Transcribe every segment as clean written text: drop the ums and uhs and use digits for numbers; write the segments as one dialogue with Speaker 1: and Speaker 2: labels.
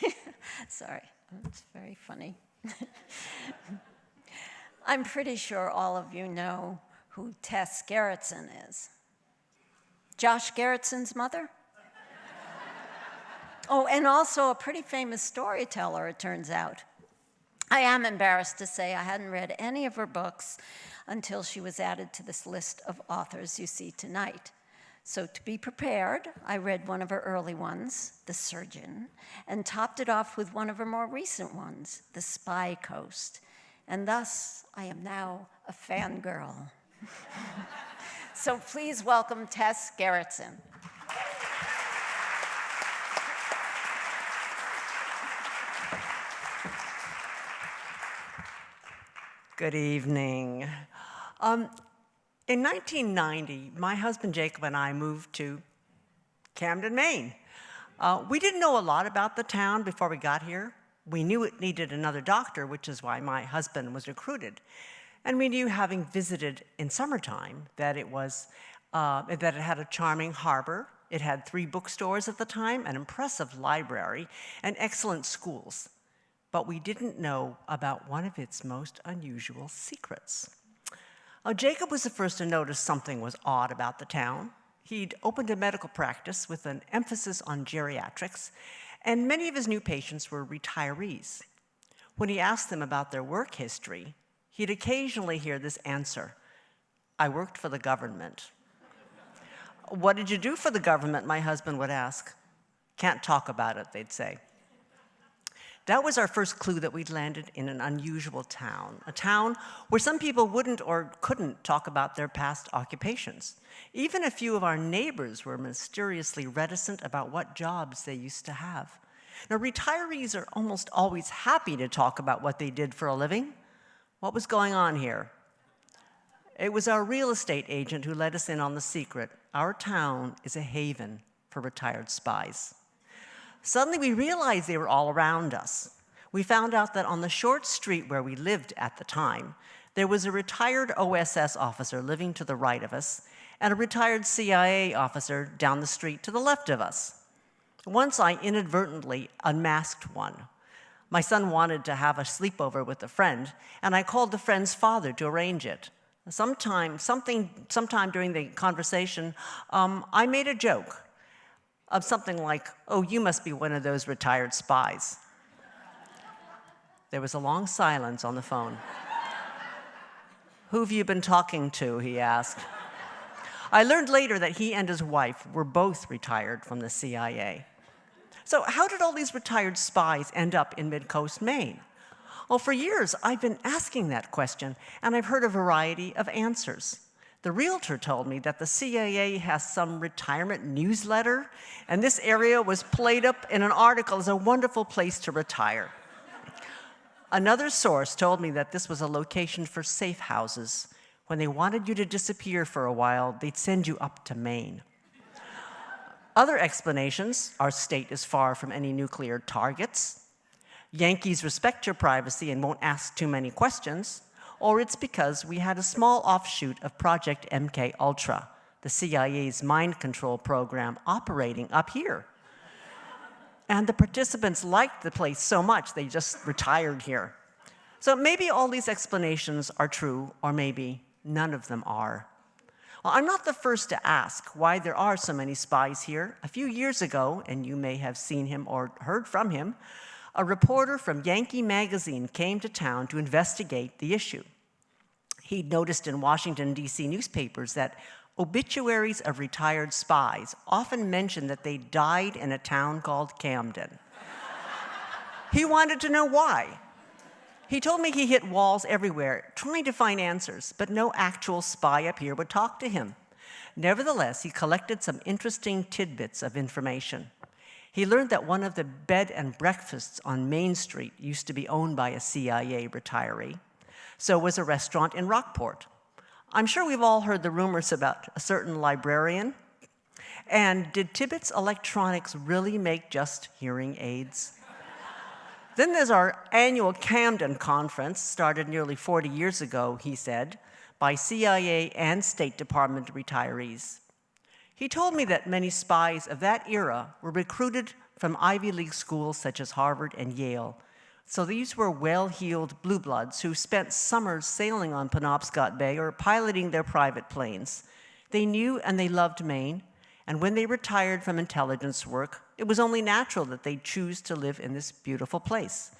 Speaker 1: gosh. Sorry, it's very funny. I'm pretty sure all of you know who Tess Gerritsen is. Josh Gerritsen's mother? Oh, and also a pretty famous storyteller, it turns out. I am embarrassed to say I hadn't read any of her books until she was added to this list of authors you see tonight. So to be prepared, I read one of her early ones, The Surgeon, and topped it off with one of her more recent ones, The Spy Coast. And thus, I am now a fangirl. So please welcome Tess Gerritsen.
Speaker 2: Good evening. In 1990, my husband Jacob and I moved to Camden, Maine. We didn't know a lot about the town before we got here. We knew it needed another doctor, which is why my husband was recruited. And we knew, having visited in summertime, that it had a charming harbor. It had 3 bookstores at the time, an impressive library, and excellent schools. But we didn't know about one of its most unusual secrets. Jacob was the first to notice something was odd about the town. He'd opened a medical practice with an emphasis on geriatrics, and many of his new patients were retirees. When he asked them about their work history, he'd occasionally hear this answer: "I worked for the government." "What did you do for the government?" my husband would ask. "Can't talk about it," they'd say. That was our first clue that we'd landed in an unusual town, a town where some people wouldn't or couldn't talk about their past occupations. Even a few of our neighbors were mysteriously reticent about what jobs they used to have. Now, retirees are almost always happy to talk about what they did for a living. What was going on here? It was our real estate agent who let us in on the secret. Our town is a haven for retired spies. Suddenly, we realized they were all around us. We found out that on the short street where we lived at the time, there was a retired OSS officer living to the right of us and a retired CIA officer down the street to the left of us. Once I inadvertently unmasked one. My son wanted to have a sleepover with a friend, and I called the friend's father to arrange it. Sometime during the conversation, I made a joke of something like, "Oh, you must be one of those retired spies." There was a long silence on the phone. "Who've you been talking to?" he asked. I learned later that he and his wife were both retired from the CIA. So how did all these retired spies end up in Mid-Coast Maine? Well, for years, I've been asking that question, and I've heard a variety of answers. The realtor told me that the CIA has some retirement newsletter, and this area was played up in an article as a wonderful place to retire. Another source told me that this was a location for safe houses. When they wanted you to disappear for a while, they'd send you up to Maine. Other explanations: our state is far from any nuclear targets, Yankees respect your privacy and won't ask too many questions, or it's because we had a small offshoot of Project MK Ultra, the CIA's mind control program operating up here. And the participants liked the place so much they just retired here. So maybe all these explanations are true, or maybe none of them are. Well, I'm not the first to ask why there are so many spies here. A few years ago, and you may have seen him or heard from him, a reporter from Yankee magazine came to town to investigate the issue. He'd noticed in Washington, D.C. newspapers that obituaries of retired spies often mentioned that they died in a town called Camden. He wanted to know why. He told me he hit walls everywhere, trying to find answers, but no actual spy up here would talk to him. Nevertheless, he collected some interesting tidbits of information. He learned that one of the bed and breakfasts on Main Street used to be owned by a CIA retiree. So was a restaurant in Rockport. I'm sure we've all heard the rumors about a certain librarian. And did Tibbetts Electronics really make just hearing aids? Then there's our annual Camden conference, started nearly 40 years ago, he said, by CIA and State Department retirees. He told me that many spies of that era were recruited from Ivy League schools such as Harvard and Yale. So these were well-heeled blue bloods who spent summers sailing on Penobscot Bay or piloting their private planes. They knew and they loved Maine, and when they retired from intelligence work, it was only natural that they'd choose to live in this beautiful place.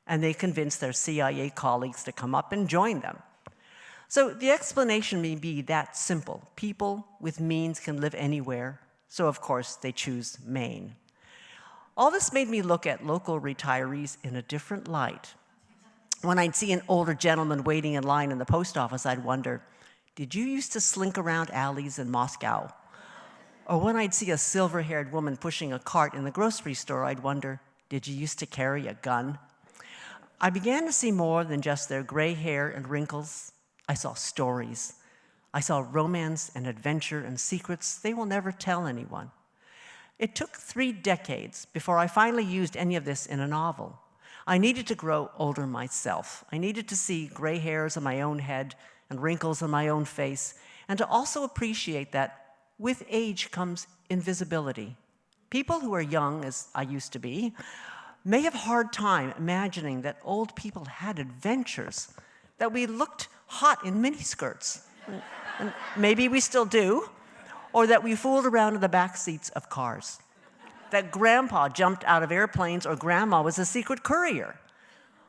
Speaker 2: And they convinced their CIA colleagues to come up and join them. So the explanation may be that simple. People with means can live anywhere, so of course they choose Maine. All this made me look at local retirees in a different light. When I'd see an older gentleman waiting in line in the post office, I'd wonder, did you used to slink around alleys in Moscow? Or when I'd see a silver-haired woman pushing a cart in the grocery store, I'd wonder, did you used to carry a gun? I began to see more than just their gray hair and wrinkles. I saw stories. I saw romance and adventure and secrets they will never tell anyone. It took 3 decades before I finally used any of this in a novel. I needed to grow older myself. I needed to see gray hairs on my own head and wrinkles on my own face, and to also appreciate that with age comes invisibility. People who are young, as I used to be, may have a hard time imagining that old people had adventures, that we looked hot in miniskirts, and maybe we still do, or that we fooled around in the back seats of cars, that grandpa jumped out of airplanes or grandma was a secret courier.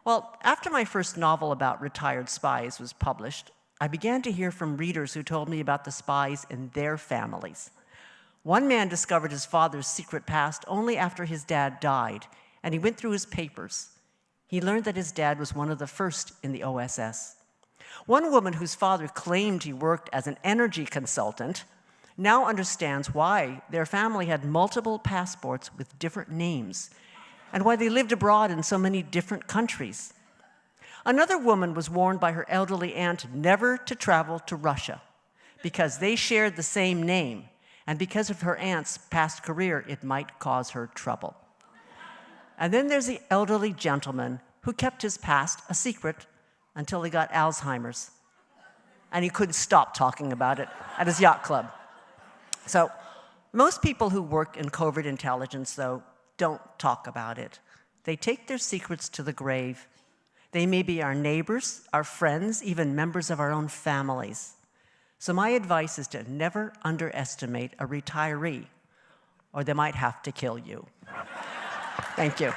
Speaker 2: Well, after my first novel about retired spies was published, I began to hear from readers who told me about the spies in their families. One man discovered his father's secret past only after his dad died, and he went through his papers. He learned that his dad was one of the first in the OSS. One woman whose father claimed he worked as an energy consultant now understands why their family had multiple passports with different names and why they lived abroad in so many different countries. Another woman was warned by her elderly aunt never to travel to Russia because they shared the same name, and because of her aunt's past career, it might cause her trouble. And then there's the elderly gentleman who kept his past a secret until he got Alzheimer's, and he couldn't stop talking about it at his yacht club. So most people who work in covert intelligence, though, don't talk about it. They take their secrets to the grave. They may be our neighbors, our friends, even members of our own families. So my advice is to never underestimate a retiree, or they might have to kill you. Thank you.